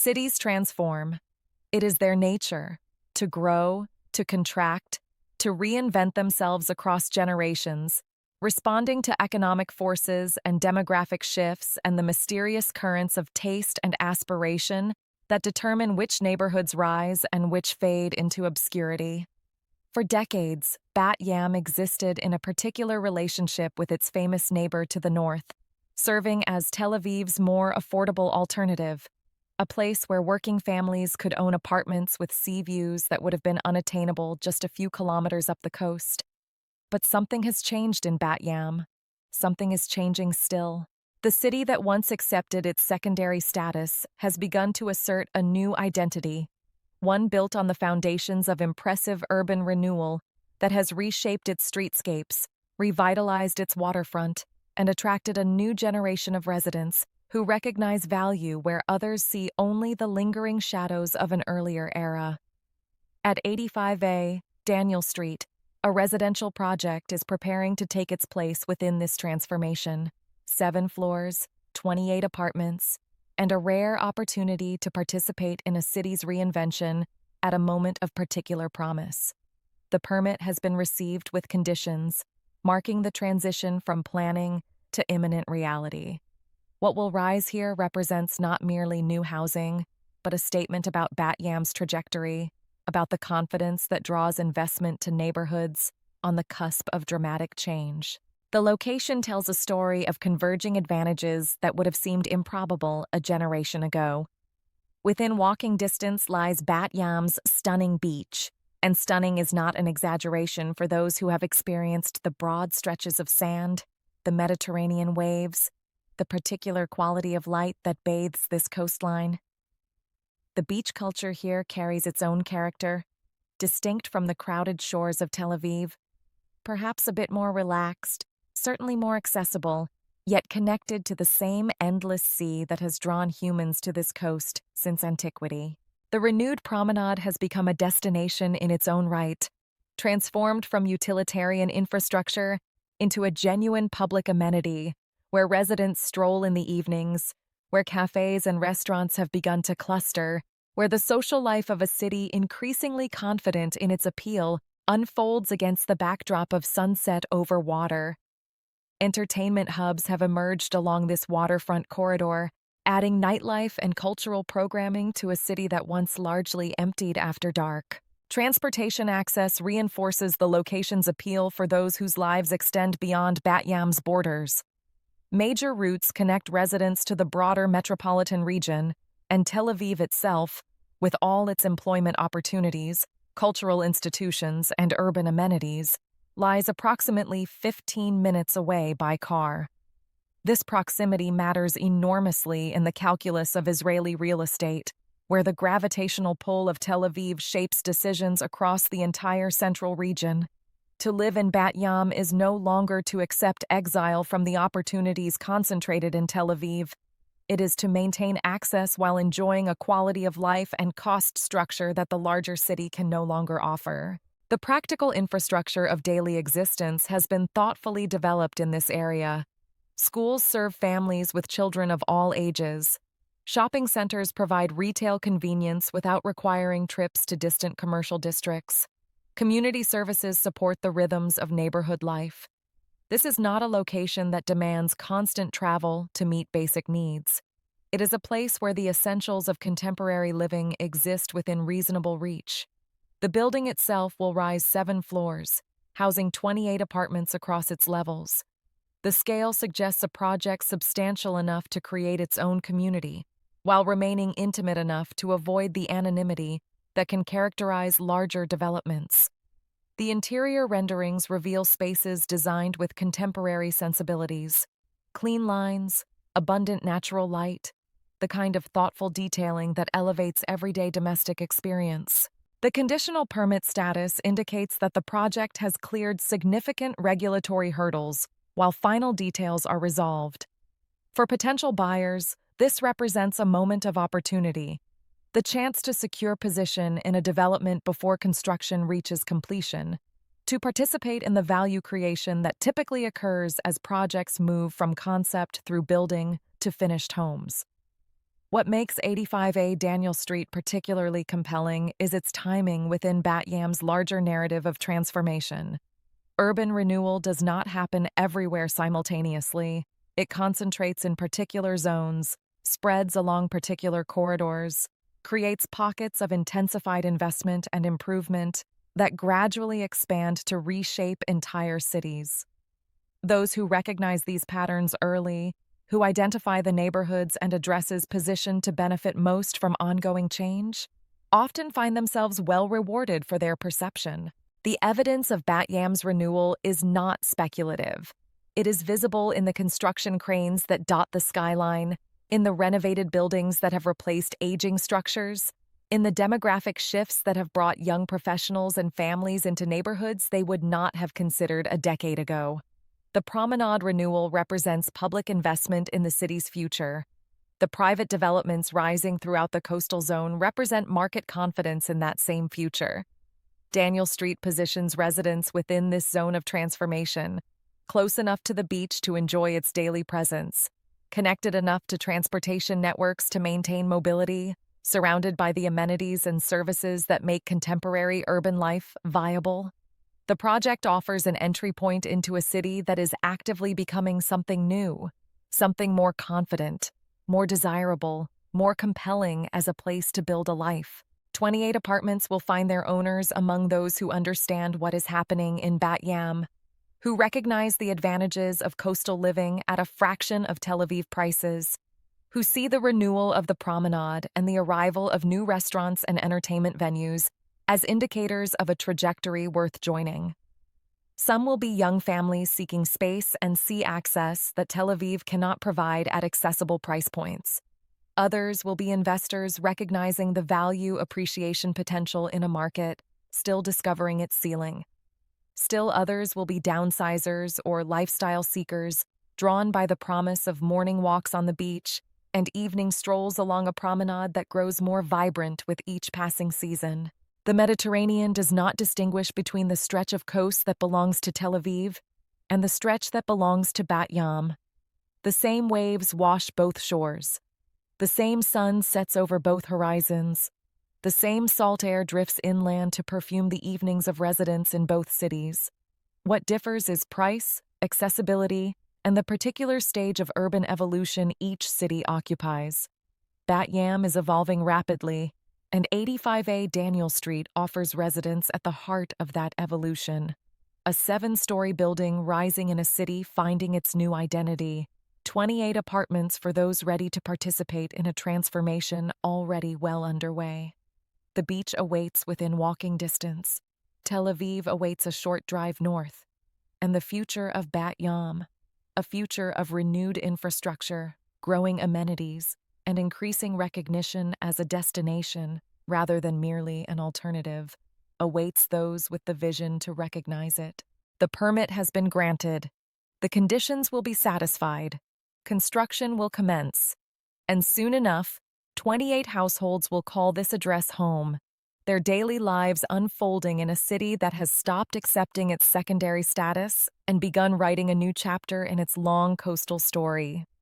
Cities transform. It is their nature to grow, to contract, to reinvent themselves across generations, responding to economic forces and demographic shifts and the mysterious currents of taste and aspiration that determine which neighborhoods rise and which fade into obscurity. For decades, Bat Yam existed in a particular relationship with its famous neighbor to the north, serving as Tel Aviv's more affordable alternative, a place where working families could own apartments with sea views that would have been unattainable just a few kilometers up the coast. But something has changed in Bat Yam. Something is changing still. The city that once accepted its secondary status has begun to assert a new identity, one built on the foundations of impressive urban renewal that has reshaped its streetscapes, revitalized its waterfront, and attracted a new generation of residents who recognize value where others see only the lingering shadows of an earlier era. At 85A Daniel Street, a residential project is preparing to take its place within this transformation. 7 floors, 28 apartments, and a rare opportunity to participate in a city's reinvention at a moment of particular promise. The permit has been received with conditions, marking the transition from planning to imminent reality. What will rise here represents not merely new housing, but a statement about Bat Yam's trajectory, about the confidence that draws investment to neighborhoods on the cusp of dramatic change. The location tells a story of converging advantages that would have seemed improbable a generation ago. Within walking distance lies Bat Yam's stunning beach, and stunning is not an exaggeration for those who have experienced the broad stretches of sand, the Mediterranean waves, the particular quality of light that bathes this coastline. The beach culture here carries its own character, distinct from the crowded shores of Tel Aviv, perhaps a bit more relaxed, certainly more accessible, yet connected to the same endless sea that has drawn humans to this coast since antiquity. The renewed promenade has become a destination in its own right, transformed from utilitarian infrastructure into a genuine public amenity where residents stroll in the evenings, where cafes and restaurants have begun to cluster, where the social life of a city increasingly confident in its appeal unfolds against the backdrop of sunset over water. Entertainment hubs have emerged along this waterfront corridor, adding nightlife and cultural programming to a city that once largely emptied after dark. Transportation access reinforces the location's appeal for those whose lives extend beyond Bat Yam's borders. Major routes connect residents to the broader metropolitan region, and Tel Aviv itself, with all its employment opportunities, cultural institutions, and urban amenities, lies approximately 15 minutes away by car. This proximity matters enormously in the calculus of Israeli real estate, where the gravitational pull of Tel Aviv shapes decisions across the entire central region. To live in Bat Yam is no longer to accept exile from the opportunities concentrated in Tel Aviv. It is to maintain access while enjoying a quality of life and cost structure that the larger city can no longer offer. The practical infrastructure of daily existence has been thoughtfully developed in this area. Schools serve families with children of all ages. Shopping centers provide retail convenience without requiring trips to distant commercial districts. Community services support the rhythms of neighborhood life. This is not a location that demands constant travel to meet basic needs. It is a place where the essentials of contemporary living exist within reasonable reach. The building itself will rise 7 floors, housing 28 apartments across its levels. The scale suggests a project substantial enough to create its own community, while remaining intimate enough to avoid the anonymity that can characterize larger developments. The interior renderings reveal spaces designed with contemporary sensibilities, clean lines, abundant natural light, the kind of thoughtful detailing that elevates everyday domestic experience. The conditional permit status indicates that the project has cleared significant regulatory hurdles while final details are resolved. For potential buyers, this represents a moment of opportunity, the chance to secure position in a development before construction reaches completion, to participate in the value creation that typically occurs as projects move from concept through building to finished homes. What makes 85A Daniel Street particularly compelling is its timing within Bat Yam's larger narrative of transformation. Urban renewal does not happen everywhere simultaneously. It concentrates in particular zones, spreads along particular corridors, creates pockets of intensified investment and improvement that gradually expand to reshape entire cities. Those who recognize these patterns early, who identify the neighborhoods and addresses positioned to benefit most from ongoing change, often find themselves well rewarded for their perception. The evidence of Bat Yam's renewal is not speculative. It is visible in the construction cranes that dot the skyline, in the renovated buildings that have replaced aging structures, in the demographic shifts that have brought young professionals and families into neighborhoods they would not have considered a decade ago. The promenade renewal represents public investment in the city's future. The private developments rising throughout the coastal zone represent market confidence in that same future. Daniel Street positions residents within this zone of transformation, close enough to the beach to enjoy its daily presence, connected enough to transportation networks to maintain mobility, surrounded by the amenities and services that make contemporary urban life viable. The project offers an entry point into a city that is actively becoming something new, something more confident, more desirable, more compelling as a place to build a life. 28 apartments will find their owners among those who understand what is happening in Bat Yam, who recognize the advantages of coastal living at a fraction of Tel Aviv prices, who see the renewal of the promenade and the arrival of new restaurants and entertainment venues as indicators of a trajectory worth joining. Some will be young families seeking space and sea access that Tel Aviv cannot provide at accessible price points. Others will be investors recognizing the value appreciation potential in a market, still discovering its ceiling. Still others will be downsizers or lifestyle seekers, drawn by the promise of morning walks on the beach and evening strolls along a promenade that grows more vibrant with each passing season. The Mediterranean does not distinguish between the stretch of coast that belongs to Tel Aviv and the stretch that belongs to Bat Yam. The same waves wash both shores. The same sun sets over both horizons. The same salt air drifts inland to perfume the evenings of residents in both cities. What differs is price, accessibility, and the particular stage of urban evolution each city occupies. Bat Yam is evolving rapidly, and 85A Daniel Street offers residents at the heart of that evolution. A 7-story building rising in a city finding its new identity. 28 apartments for those ready to participate in a transformation already well underway. The beach awaits within walking distance. Tel Aviv awaits a short drive north. And the future of Bat Yam, a future of renewed infrastructure, growing amenities, and increasing recognition as a destination rather than merely an alternative, awaits those with the vision to recognize it. The permit has been granted. The conditions will be satisfied. Construction will commence. And soon enough, 28 households will call this address home, their daily lives unfolding in a city that has stopped accepting its secondary status and begun writing a new chapter in its long coastal story.